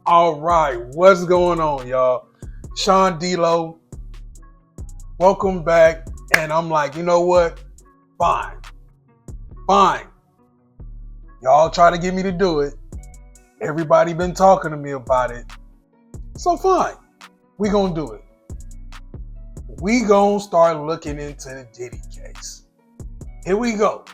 All right, what's going on, y'all? Sean welcome back. And I'm like, you know what? Fine. Y'all try to get me to do it. Everybody been talking to me about it. So fine. We gonna do it. We gonna start looking into the Diddy case. Here we go.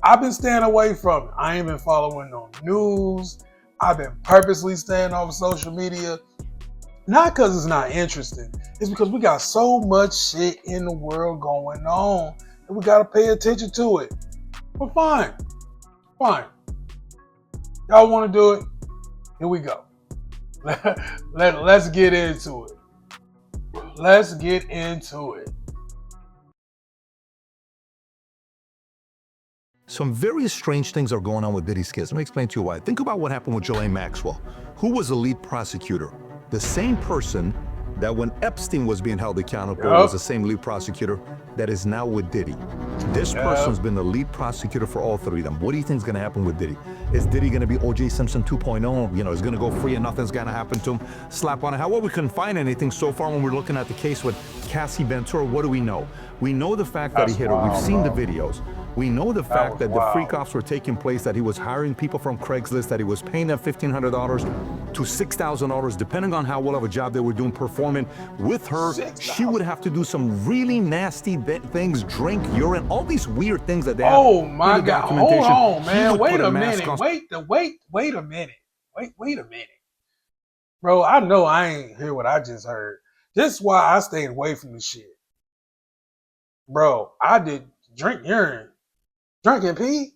I've been staying away from it. I ain't been following no news. I've been purposely staying off social media. Not because it's not interesting. It's because we got so much shit in the world going on and we got to pay attention to it. But fine. Y'all want to do it? Here we go. Let's get into it. Let's get into it. Some very strange things are going on with Diddy's case. Let me explain to you why. Think about what happened with Ghislaine Maxwell. Who was the lead prosecutor? The same person that when Epstein was being held accountable was the same lead prosecutor that is now with Diddy. This person's been the lead prosecutor for all three of them. What do you think is going to happen with Diddy? Is Diddy going to be O.J. Simpson 2.0? You know, he's going to go free and nothing's going to happen to him? Slap on it. How well, we couldn't find anything so far when we're looking at the case with Cassie Ventura. What do we know? We know the fact that he hit her. We've seen the videos. We know the fact that the freak-offs were taking place, that he was hiring people from Craigslist, that he was paying them $1,500 to $6,000, depending on how well of a job they were doing performing with her. She would have to do some really nasty things, drink, urine, all these weird things that they have. Oh my God, hold on, man. Wait a minute. Bro, I know I ain't hear what I just heard. This is why I stayed away from the shit. Bro, I did drink urine. Drinking pee?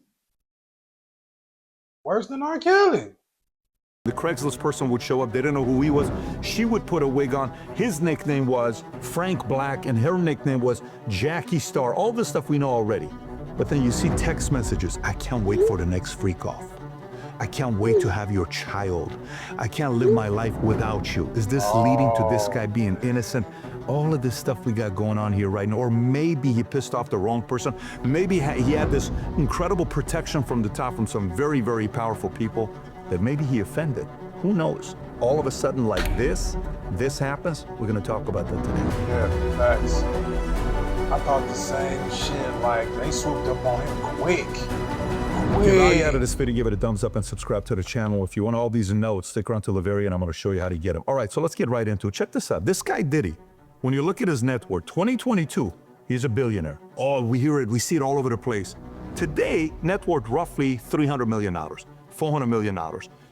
Worse than R. Kelly. The Craigslist person would show up. They didn't know who he was. She would put a wig on. His nickname was Frank Black, and her nickname was Jackie Star. All this stuff we know already. But then you see text messages. I can't wait for the next freak off. I can't wait to have your child. I can't live my life without you. Is this leading to this guy being innocent? All of this stuff we got going on here right now. Or maybe he pissed off the wrong person. Maybe he had this incredible protection from the top from some very, very powerful people that maybe he offended. Who knows? All of a sudden like this happens. We're gonna talk about that today. Yeah, facts. I thought the same shit, like they swooped up on him quick. If you're already out of this video, give it a thumbs up and subscribe to the channel. If you want all these notes, stick around to the very end. I'm gonna show you how to get them. All right, so let's get right into it. Check this out. This guy Diddy, when you look at his net worth, 2022, he's a billionaire. Oh, we hear it, we see it all over the place. Today, net worth roughly $300 million, $400 million.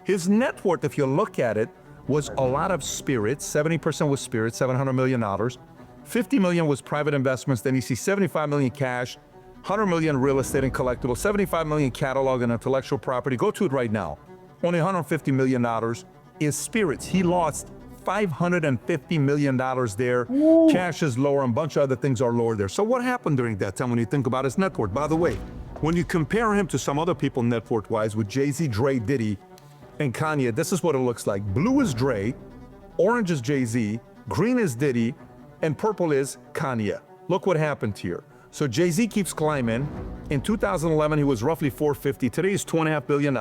His net worth, if you look at it, was a lot of spirits. 70% was spirits, $700 million. $50 million was private investments. Then you see $75 million cash, $100 million real estate and collectibles, $75 million catalog and intellectual property. Go to it right now. Only $150 million is spirits. He lost $550 million there. Ooh. Cash is lower, and a bunch of other things are lower there. So what happened during that time when you think about his net worth? By the way, when you compare him to some other people net worth-wise, with Jay-Z, Dre, Diddy, and Kanye, this is what it looks like. Blue is Dre, orange is Jay-Z, green is Diddy, and purple is Kanye. Look what happened here. So Jay-Z keeps climbing. In 2011, he was roughly $450. Today he's $2.5 billion.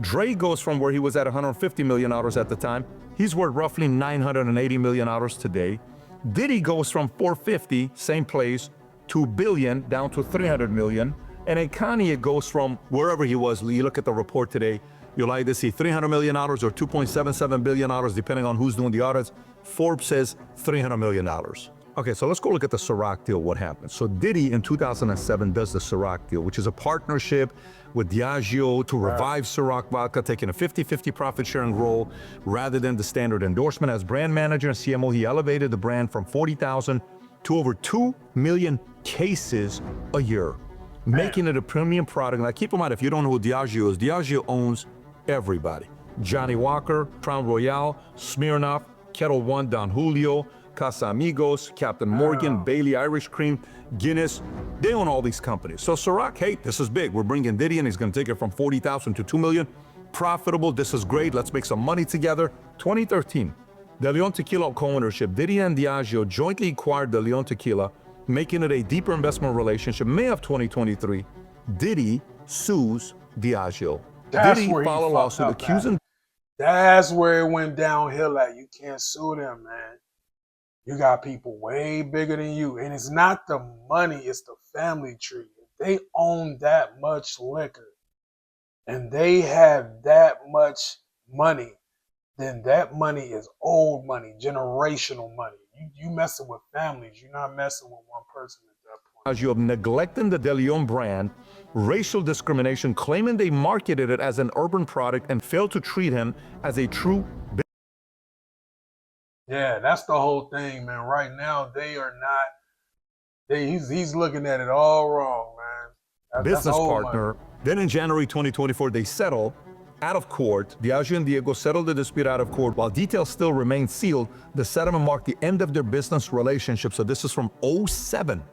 Dre goes from where he was at $150 million at the time. He's worth roughly $980 million today. Diddy goes from $450, same place, to $1 billion, down to $300 million. And then Kanye goes from wherever he was. You look at the report today, you'll either see $300 million or $2.77 billion, depending on who's doing the audits. Forbes says $300 million. Okay, so let's go look at the Ciroc deal, what happened. So Diddy in 2007 does the Ciroc deal, which is a partnership with Diageo to revive Ciroc vodka, taking a 50-50 profit sharing role rather than the standard endorsement. As brand manager and CMO, he elevated the brand from 40,000 to over 2 million cases a year, making it a premium product. Now keep in mind, if you don't know who Diageo is, Diageo owns everybody. Johnny Walker, Crown Royal, Smirnoff, Kettle One, Don Julio, Casamigos, Captain Morgan, Bailey Irish Cream, Guinness. They own all these companies. So Ciroc, hey, this is big. We're bringing Diddy in. He's going to take it from 40,000 to 2 million. Profitable. This is great. Let's make some money together. 2013, De Leon Tequila co-ownership. Diddy and Diageo jointly acquired De Leon Tequila, making it a deeper investment relationship. May of 2023, Diddy sues Diageo. Diddy filed a lawsuit accusing That's where it went downhill at. You can't sue them, man. You got people way bigger than you. And it's not the money, it's the family tree. If they own that much liquor and they have that much money, then that money is old money, generational money. You messing with families. You're not messing with one person at that point. As you have neglecting the De Leon brand, racial discrimination, claiming they marketed it as an urban product and failed to treat him as a true. Yeah, that's the whole thing, man. Right now, they are not. He's looking at it all wrong, man. Business partner. Money. Then in January 2024, they settled out of court. Diageo and Diego settled the dispute out of court. While details still remain sealed, the settlement marked the end of their business relationship. So this is from 2007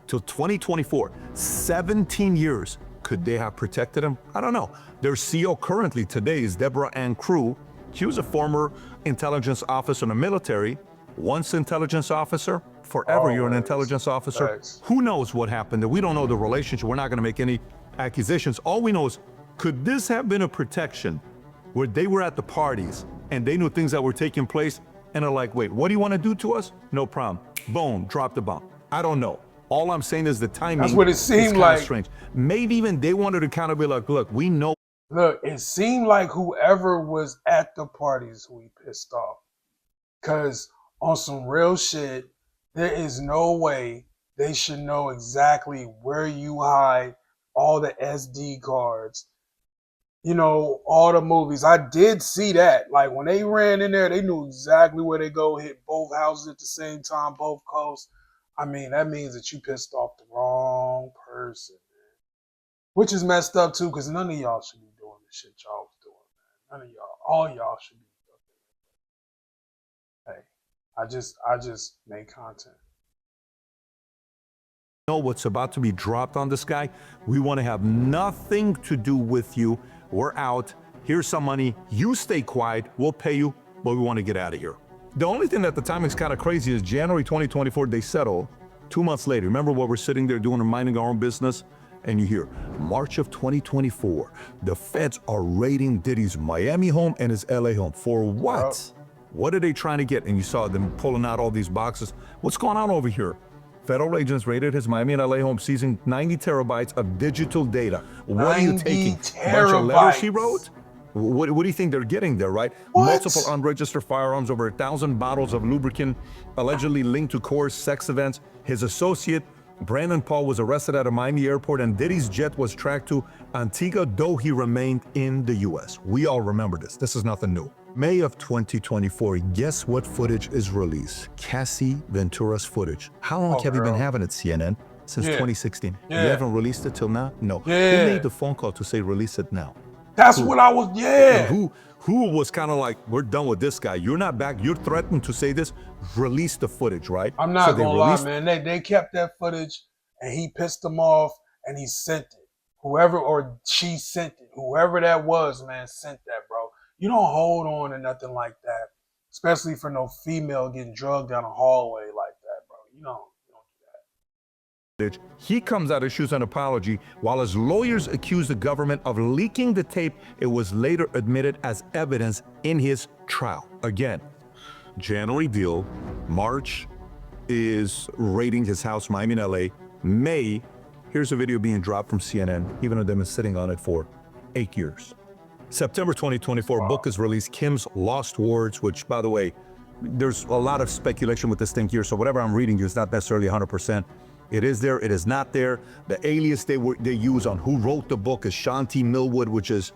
till 2024. 17 years. Could they have protected him? I don't know. Their CEO currently today is Deborah Ann Crew. She was a former intelligence officer in the military. Once intelligence officer, forever you're an intelligence officer. Thanks. Who knows what happened? We don't know the relationship. We're not going to make any accusations. All we know is, could this have been a protection where they were at the parties and they knew things that were taking place and are like, wait, what do you want to do to us? No problem. Boom, drop the bomb. I don't know. All I'm saying is the timing. That's what it seemed like. Strange. Maybe even they wanted to kind of be like, look, we know. Look, it seemed like whoever was at the parties who he pissed off. Because on some real shit, there is no way they should know exactly where you hide all the SD cards. You know, all the movies. I did see that. Like when they ran in there, they knew exactly where they go, hit both houses at the same time, both coasts. I mean, that means that you pissed off the wrong person, man. Which is messed up too, because none of y'all should be doing the shit y'all was doing, man. None of y'all. All y'all should be doing it. Hey, I just make content. Know what's about to be dropped on this guy. We want to have nothing to do with you. We're out. Here's some money. You stay quiet. We'll pay you, but we want to get out of here. The only thing at the time is kind of crazy is January 2024, they settle. 2 months later, remember what we're sitting there doing and minding our own business? And you hear, March of 2024, the feds are raiding Diddy's Miami home and his LA home. For what? What are they trying to get? And you saw them pulling out all these boxes. What's going on over here? Federal agents raided his Miami and LA home, seizing 90 terabytes of digital data. What are you taking? A bunch of letters he wrote? What do you think they're getting there, right? What? Multiple unregistered firearms, over 1,000 bottles of lubricant, allegedly linked to coerced sex events. His associate, Brandon Paul, was arrested at a Miami airport, and Diddy's jet was tracked to Antigua, though he remained in the U.S. We all remember this. This is nothing new. May of 2024, guess what footage is released? Cassie Ventura's footage. How long have you been having it, CNN? Since 2016. You haven't released it till now? No. Who made the phone call to say release it now? That's what I was, Who was kind of like, we're done with this guy. You're not back. You're threatened to say this. Release the footage, right? I'm not gonna lie, man. They kept that footage and he pissed them off and he sent it. Whoever, or she sent it. Whoever that was, man, sent that, bro. You don't hold on to nothing like that, especially for no female getting drugged down a hallway like that, bro. You don't do that. He comes out, issues an apology, while his lawyers accuse the government of leaking the tape. It was later admitted as evidence in his trial. Again, January deal, March is raiding his house, Miami and LA. May, here's a video being dropped from CNN, even though they've been sitting on it for 8 years. September 2024, book is released, Kim's Lost Words, which, by the way, there's a lot of speculation with this thing here, so whatever I'm reading is not necessarily 100%. It is there, it is not there. The alias they use on who wrote the book is Shanti Millwood, which is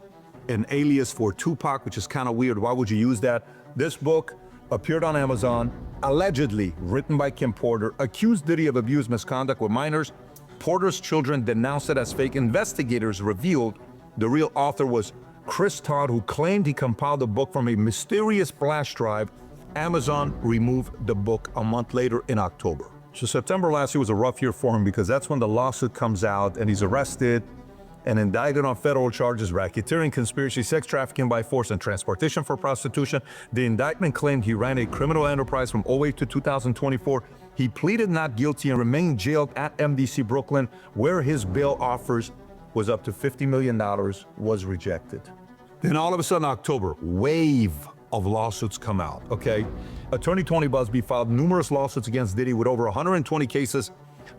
an alias for Tupac, which is kind of weird. Why would you use that? This book appeared on Amazon, allegedly written by Kim Porter, accused Diddy of abuse, misconduct with minors. Porter's children denounced it as fake. Investigators revealed the real author was Chris Todd, who claimed he compiled the book from a mysterious flash drive. Amazon removed the book a month later in October. So September last year was a rough year for him because that's when the lawsuit comes out and he's arrested and indicted on federal charges, racketeering, conspiracy, sex trafficking by force, and transportation for prostitution. The indictment claimed he ran a criminal enterprise from 2008 to 2024. He pleaded not guilty and remained jailed at MDC Brooklyn, where his bail offers was up to $50 million, was rejected. Then all of a sudden, October, wave of lawsuits come out, okay? Attorney Tony Busby filed numerous lawsuits against Diddy with over 120 cases.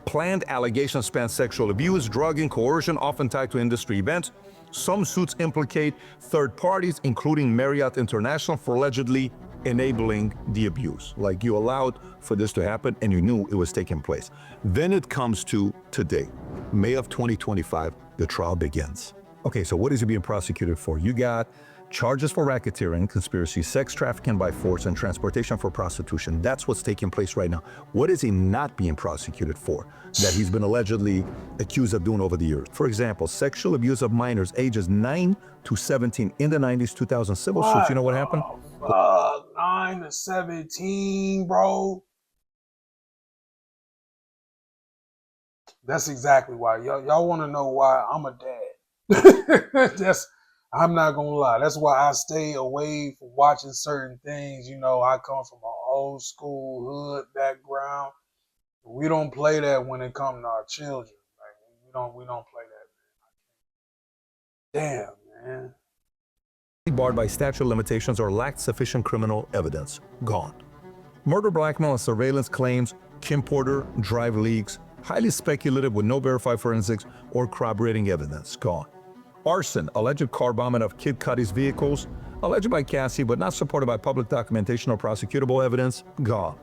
Planned allegations span sexual abuse, drugging, coercion, often tied to industry events. Some suits implicate third parties, including Marriott International, for allegedly enabling the abuse. Like, you allowed for this to happen and you knew it was taking place. Then it comes to today, May of 2025, the trial begins. Okay, so what is he being prosecuted for? You got charges for racketeering, conspiracy, sex trafficking by force, and transportation for prostitution. That's what's taking place right now. What is he not being prosecuted for that he's been allegedly accused of doing over the years? For example, sexual abuse of minors ages 9 to 17 in the 90s, 2000 civil suits. You know what happened? 9 to 17, bro. That's exactly why. Y'all want to know why I'm a dad. I'm not gonna lie. That's why I stay away from watching certain things. You know, I come from an old school hood background. We don't play that when it comes to our children. Like, we don't play that. Damn, man. Barred by statute of limitations or lacked sufficient criminal evidence. Gone. Murder, blackmail, and surveillance claims, Kim Porter, drive leaks, highly speculative with no verified forensics or corroborating evidence. Gone. Arson, alleged car bombing of Kid Cudi's vehicles, alleged by Cassie but not supported by public documentation or prosecutable evidence. Gone.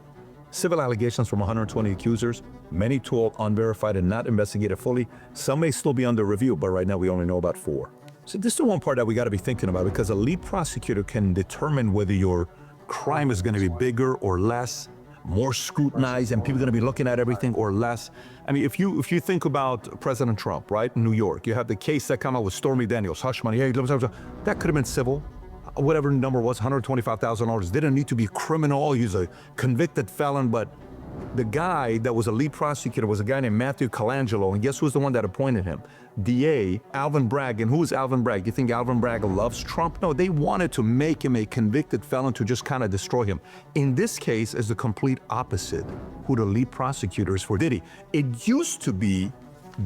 Civil allegations from 120 accusers, many told unverified and not investigated fully. Some may still be under review, but right now we only know about 4. So this is the one part that we got to be thinking about, because a lead prosecutor can determine whether your crime is going to be bigger or less, more scrutinized, and people are going to be looking at everything, or less. I mean, if you think about President Trump, right, in New York, you have the case that came out with Stormy Daniels, hush money, hey, that could have been civil. Whatever the number was, $125,000. Didn't need to be criminal. He's a convicted felon, but the guy that was a lead prosecutor was a guy named Matthew Colangelo, and guess who's the one that appointed him? DA Alvin Bragg. And who is Alvin Bragg? You think Alvin Bragg loves Trump? No, they wanted to make him a convicted felon to just kind of destroy him. In this case, is the complete opposite who the lead prosecutor is for Diddy. It used to be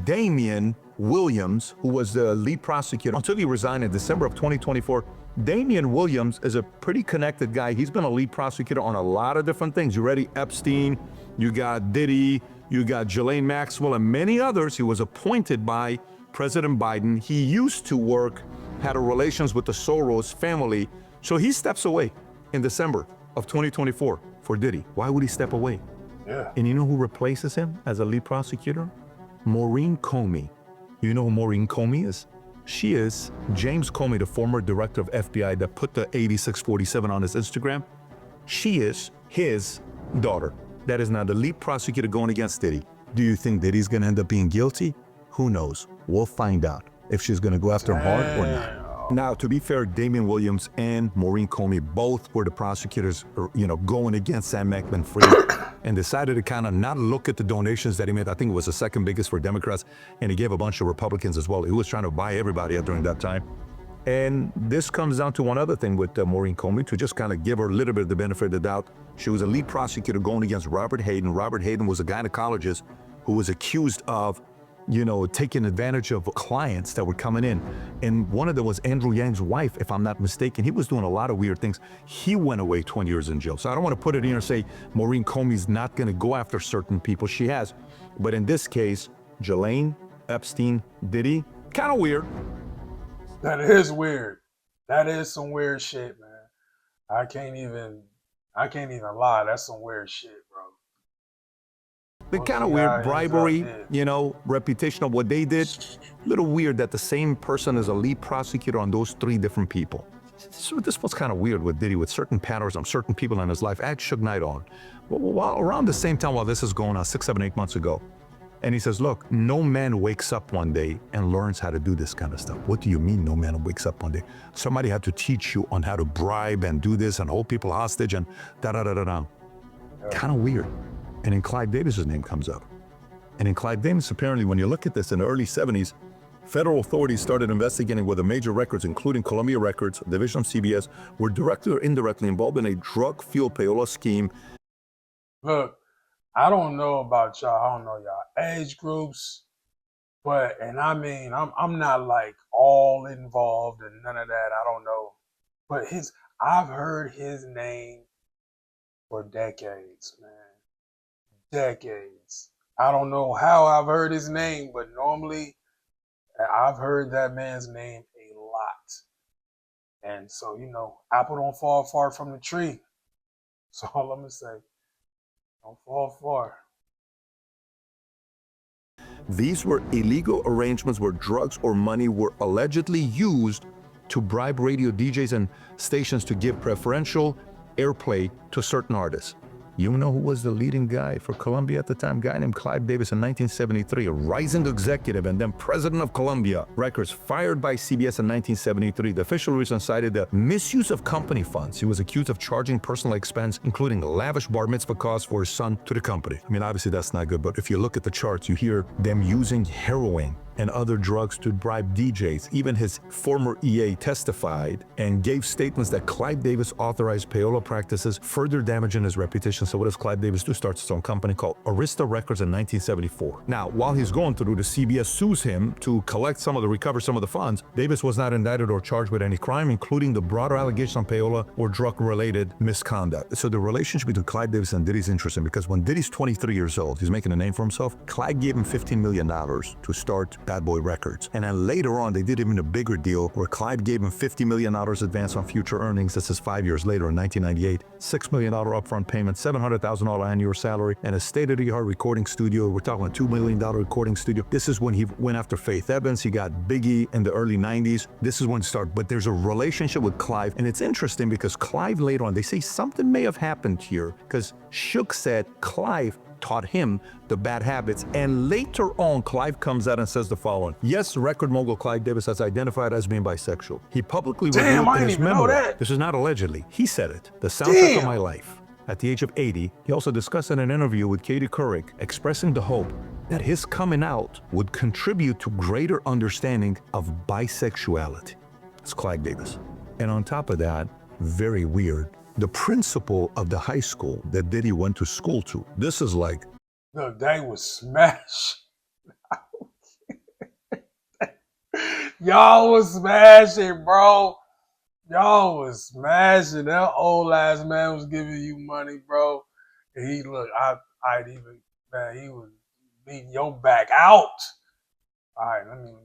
Damian Williams, who was the lead prosecutor until he resigned in December of 2024. Damian Williams is a pretty connected guy. He's been a lead prosecutor on a lot of different things. You ready? Epstein, you got Diddy, you got Ghislaine Maxwell, and many others. He was appointed by President Biden. He used to work, had a relations with the Soros family. So he steps away in December of 2024 for Diddy. Why would he step away? Yeah. And you know who replaces him as a lead prosecutor? Maureen Comey. You know who Maureen Comey is? She is James Comey, the former director of FBI that put the 8647 on his Instagram. She is his daughter. That is now the lead prosecutor going against Diddy. Do you think Diddy's gonna end up being guilty? Who knows? We'll find out if she's gonna go after him hard or not. Now, to be fair, Damian Williams and Maureen Comey both were the prosecutors, going against Sam Bankman-Fried and decided to kind of not look at the donations that he made. I think it was the second biggest for Democrats, and he gave a bunch of Republicans as well. He was trying to buy everybody out during that time. And this comes down to one other thing with Maureen Comey, to just kind of give her a little bit of the benefit of the doubt. She was a lead prosecutor going against Robert Hayden. Robert Hayden was a gynecologist who was accused of taking advantage of clients that were coming in. And one of them was Andrew Yang's wife, if I'm not mistaken. He was doing a lot of weird things. He went away 20 years in jail. So I don't want to put it in here and say Maureen Comey's not going to go after certain people. She has. But in this case, Ghislaine, Epstein, Diddy, kind of weird. That is weird. That is some weird shit, man. I can't even lie. That's some weird shit, bro. They're kind of weird. Bribery, reputation of what they did. A little weird that the same person is a lead prosecutor on those 3 different people. So this was kind of weird with Diddy, with certain patterns on certain people in his life. I had Suge Knight on. Well, around the same time while this is going on, 6, 7, 8 months ago. And he says, look, no man wakes up one day and learns how to do this kind of stuff. What do you mean no man wakes up one day? Somebody had to teach you on how to bribe and do this and hold people hostage and da-da-da-da-da. Kind of weird. And then Clive Davis's name comes up. And in Clive Davis, apparently, when you look at this in the early 70s, federal authorities started investigating whether major records, including Columbia Records, division of CBS, were directly or indirectly involved in a drug-fueled payola scheme. Look, I don't know about y'all. I don't know y'all age groups, But and I mean, I'm not like all involved and none of that. I don't know. But I've heard his name for decades, man. Decades. I don't know how I've heard his name, but normally I've heard that man's name a lot. And so, apple don't fall far from the tree. That's all I'm gonna say. Don't fall far. These were illegal arrangements where drugs or money were allegedly used to bribe radio DJs and stations to give preferential airplay to certain artists. You know who was the leading guy for Columbia at the time? A guy named Clive Davis in 1973, a rising executive and then president of Columbia Records, fired by CBS in 1973. The official reason cited the misuse of company funds. He was accused of charging personal expense, including lavish bar mitzvah costs for his son, to the company. I mean, obviously that's not good, but if you look at the charts, you hear them using heroin and other drugs to bribe DJs. Even his former EA testified and gave statements that Clive Davis authorized payola practices, further damaging his reputation. So what does Clive Davis do? Starts his own company called Arista Records in 1974. Now, while he's going through, the CBS sues him to recover some of the funds. Davis was not indicted or charged with any crime, including the broader allegation on payola or drug-related misconduct. So the relationship between Clive Davis and Diddy's interesting because when Diddy's 23 years old, he's making a name for himself. Clive gave him $15 million to start Bad Boy Records. And then later on, they did even a bigger deal where Clive gave him $50 million advance on future earnings. This is 5 years later in 1998. $6 million upfront payment, $700,000 annual salary, and a state-of-the-art recording studio. We're talking a $2 million recording studio. This is when he went after Faith Evans. He got Biggie in the early 90s. This is when it started. But there's a relationship with Clive. And it's interesting because Clive later on, they say something may have happened here because Shook said Clive taught him the bad habits. And later on, Clive comes out and says the following. Yes, record mogul Clive Davis has identified as being bisexual. He publicly revealed in his memoir. This is not allegedly. He said it. The soundtrack of my life. At the age of 80, he also discussed in an interview with Katie Couric, expressing the hope that his coming out would contribute to greater understanding of bisexuality. It's Clive Davis. And on top of that, very weird, the principal of the high school that Diddy went to school to. This is like... Look, they was smashed. Y'all was smashing, bro. Y'all was smashing. That old ass man was giving you money, bro. And he look, he was beating your back out. All right, let me go ahead.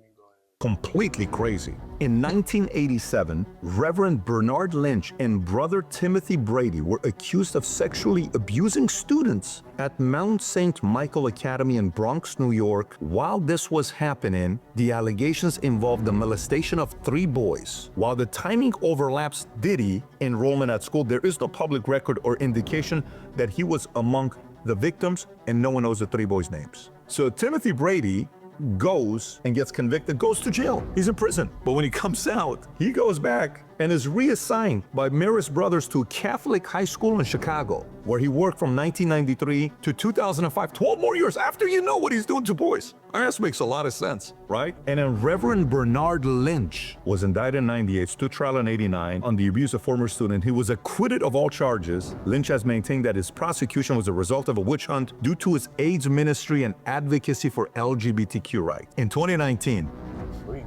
Completely crazy. In 1987, Reverend Bernard Lynch and brother Timothy Brady were accused of sexually abusing students at Mount St. Michael Academy in Bronx, New York. While this was happening, the allegations involved the molestation of 3 boys. While the timing overlaps Diddy enrollment at school, there is no public record or indication that he was among the victims, and no one knows the 3 boys' names. So Timothy Brady goes and gets convicted, goes to jail. He's in prison. But when he comes out, he goes back and is reassigned by Marist Brothers to a Catholic high school in Chicago, where he worked from 1993 to 2005, 12 more years after you know what he's doing to boys. I mean, this makes a lot of sense, right? And then Reverend Bernard Lynch was indicted in 98, stood trial in 89 on the abuse of former student. He was acquitted of all charges. Lynch has maintained that his prosecution was a result of a witch hunt due to his AIDS ministry and advocacy for LGBTQ rights. In 2019,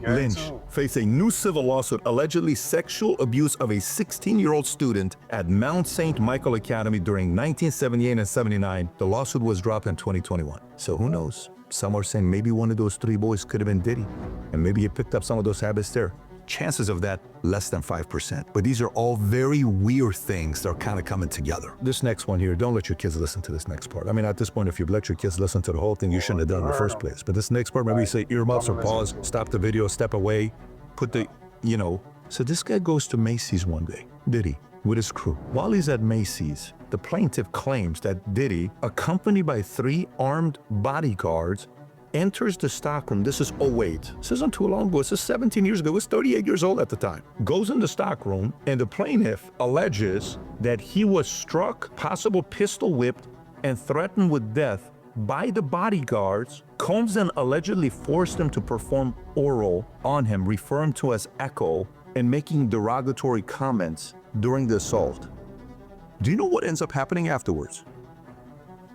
Lynch faced a new civil lawsuit allegedly sexual abuse of a 16-year-old student at Mount St. Michael Academy during 1978 and 79. The lawsuit was dropped in 2021. So who knows? Some are saying maybe one of those 3 boys could have been Diddy, and maybe he picked up some of those habits there. Chances of that, less than 5%. But these are all very weird things that are kind of coming together. This next one here, don't let your kids listen to this next part. I mean, at this point, if you've let your kids listen to the whole thing, you shouldn't have done it in the first place. But this next part, maybe you say earmuffs or pause, stop the video, step away, put the, So this guy goes to Macy's one day, Diddy, with his crew. While he's at Macy's, the plaintiff claims that Diddy, accompanied by 3 armed bodyguards, enters the stockroom. This is 08. This isn't too long ago. This is 17 years ago. He was 38 years old at the time. Goes in the stockroom, and the plaintiff alleges that he was struck, possible pistol whipped, and threatened with death by the bodyguards. Combs then allegedly forced him to perform oral on him, referring to as Echo, and making derogatory comments during the assault. Do you know what ends up happening afterwards?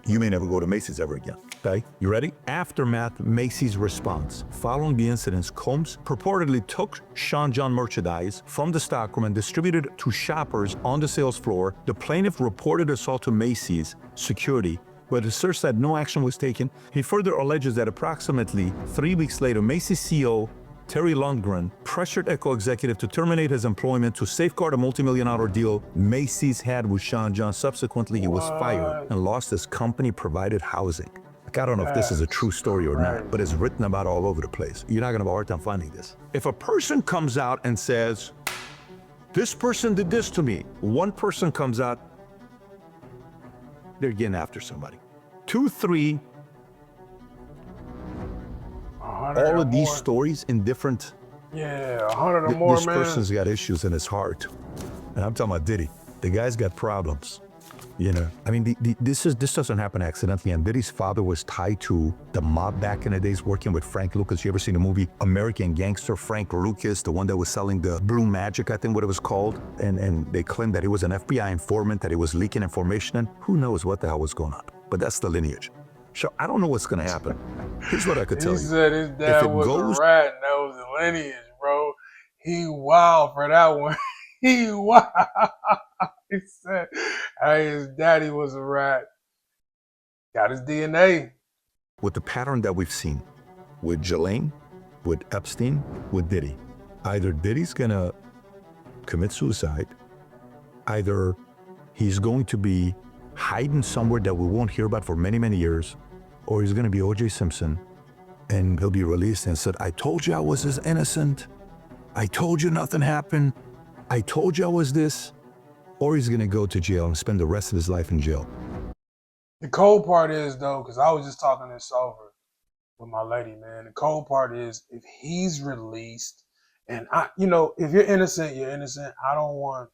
You may never go to Macy's ever again. Okay, you ready? Aftermath, Macy's response. Following the incidents, Combs purportedly took Sean John merchandise from the stockroom and distributed it to shoppers on the sales floor. The plaintiff reported assault to Macy's security, but the search said no action was taken. He further alleges that approximately 3 weeks later, Macy's CEO Terry Lundgren pressured Echo executive to terminate his employment to safeguard a multi-million-dollar deal Macy's had with Sean John. Subsequently, he was fired and lost his company-provided housing. Like, I don't know if this is a true story or not, but it's written about all over the place. You're not gonna have a hard time finding this. If a person comes out and says, this person did this to me, one person comes out, they're getting after somebody. 2, 3, all of these stories in different... Yeah, 100 or more, this man. This person's got issues in his heart. And I'm talking about Diddy. The guy's got problems. You know, I mean, this doesn't happen accidentally. And Diddy's father was tied to the mob back in the days, working with Frank Lucas. You ever seen the movie American Gangster? Frank Lucas, the one that was selling the Blue Magic, I think what it was called. And they claimed that he was an FBI informant, that he was leaking information. And who knows what the hell was going on. But that's the lineage. So I don't know what's going to happen. Here's what I could tell you. He said his dad was a rat and that was the lineage, bro. He wild for that one. He wild. He said, hey, his daddy was a rat. Got his DNA. With the pattern that we've seen with Ghislaine, with Epstein, with Diddy, either Diddy's going to commit suicide, either he's going to be hiding somewhere that we won't hear about for many, many years, or he's going to be O.J. Simpson, and he'll be released and said, I told you I was as innocent. I told you nothing happened. I told you I was this. Or he's going to go to jail and spend the rest of his life in jail. The cold part is, though, because I was just talking this over with my lady, man. The cold part is if he's released, and if you're innocent, you're innocent. I don't want,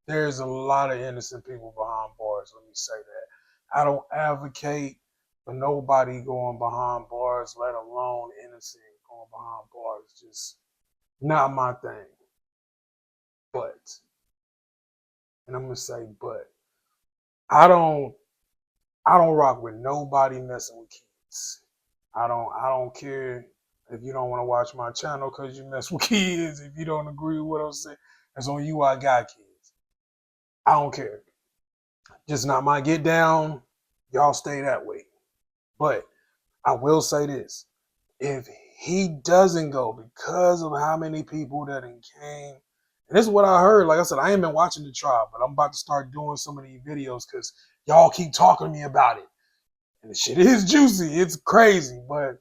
there's a lot of innocent people behind bars. Let me say that. I don't advocate for nobody going behind bars, let alone innocent going behind bars. It's just not my thing. And I'm gonna say, I don't rock with nobody messing with kids. I don't care if you don't want to watch my channel because you mess with kids. If you don't agree with what I'm saying, that's on you. I got kids. I don't care. Just not my get down. Y'all stay that way. But I will say this. If he doesn't go because of how many people that came, and this is what I heard. Like I said, I ain't been watching the trial, but I'm about to start doing some of these videos because y'all keep talking to me about it. And the shit is juicy. It's crazy. But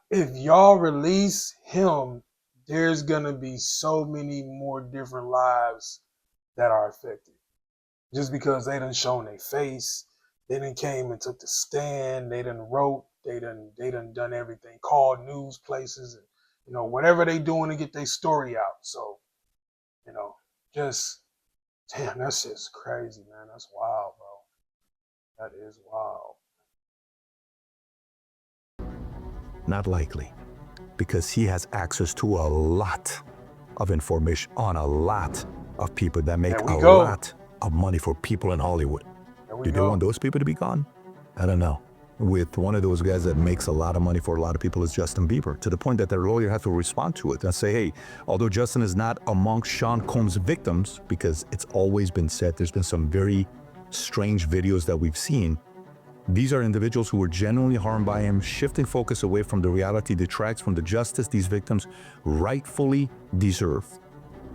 if y'all release him, there's going to be so many more different lives that are affected. Just because they done shown their face, they done came and took the stand, they done wrote, they done done everything, called news places, and whatever they doing to get their story out. So, just damn, that shit's crazy, man. That's wild, bro. That is wild. Not likely, because he has access to a lot of information on a lot of people that make a lot of money for people in Hollywood. Do they want those people to be gone? I don't know. With one of those guys that makes a lot of money for a lot of people is Justin Bieber, to the point that their lawyer had to respond to it and say, hey, although Justin is not among Sean Combs' victims, because it's always been said, there's been some very strange videos that we've seen, these are individuals who were genuinely harmed by him. Shifting focus away from the reality detracts from the justice these victims rightfully deserve.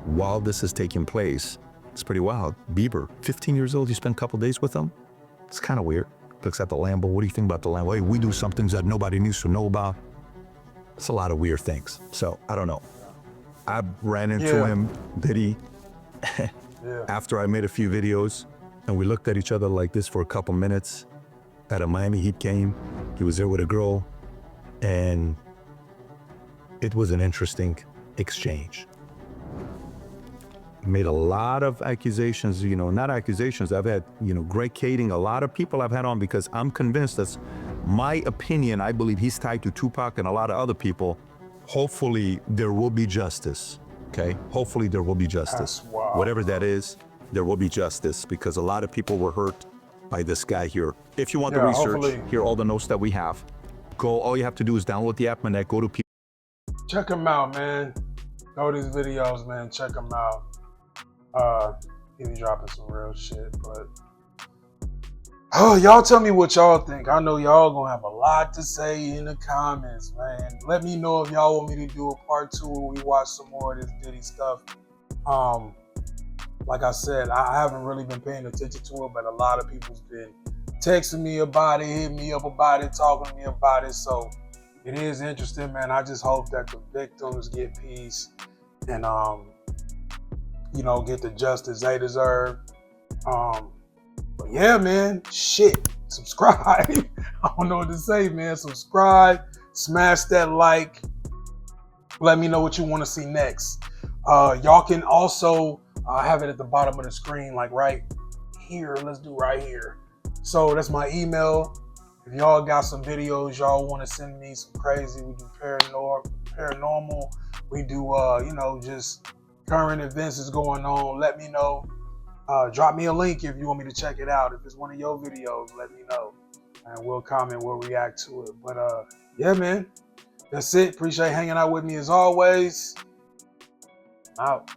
While this is taking place, it's pretty wild. Bieber, 15 years old, you spent a couple days with him? It's kind of weird. Looks at the Lambo. What do you think about the Lambo? Hey, we do some things that nobody needs to know about. It's a lot of weird things. So, I don't know. I ran into him, Diddy, after I made a few videos, and we looked at each other like this for a couple minutes at a Miami Heat game. He was there with a girl, and it was an interesting exchange. Made a lot of accusations, not accusations. I've had, Greg Kading, a lot of people I've had on because I'm convinced that's my opinion. I believe he's tied to Tupac and a lot of other people. Hopefully there will be justice, okay? Hopefully there will be justice. Whatever that is, there will be justice because a lot of people were hurt by this guy here. If you want the Yeah, research, hopefully. here are all the notes that we have. Go, all you have to do is download the app, Manet, go to Check them out, man. Go to these videos, man. Check them out. He be dropping some real shit, but oh, y'all tell me what y'all think. I know y'all gonna have a lot to say in the comments, man. Let me know if y'all want me to do a part 2 where we watch some more of this Diddy stuff. Like I said, I haven't really been paying attention to it, but a lot of people's been texting me about it, hitting me up about it, talking to me about it. So it is interesting, man. I just hope that the victims get peace and you know, get the justice they deserve. But yeah, man, shit, subscribe. I don't know what to say, man. Subscribe, smash that like. Let me know what you want to see next. Y'all can also have it at the bottom of the screen, like right here. Let's do right here. So that's my email. If y'all got some videos y'all want to send me, some crazy, we do paranormal. We do, you know, just current events is going on. Let me know. Drop me a link if you want me to check it out. If it's one of your videos, let me know. And we'll comment, we'll react to it. But yeah, man, that's it. Appreciate hanging out with me as always. I'm out.